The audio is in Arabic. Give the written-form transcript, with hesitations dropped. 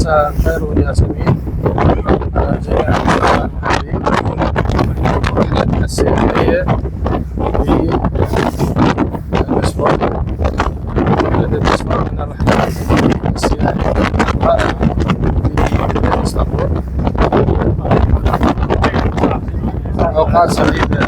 مساء الخير والياسمين على جميع المحبين. رحلتنا السياحية في البسفور. رحلة البسفور من الرحلات السياحية الرائعة في مدينة اسطنبول. أوقات سعيدة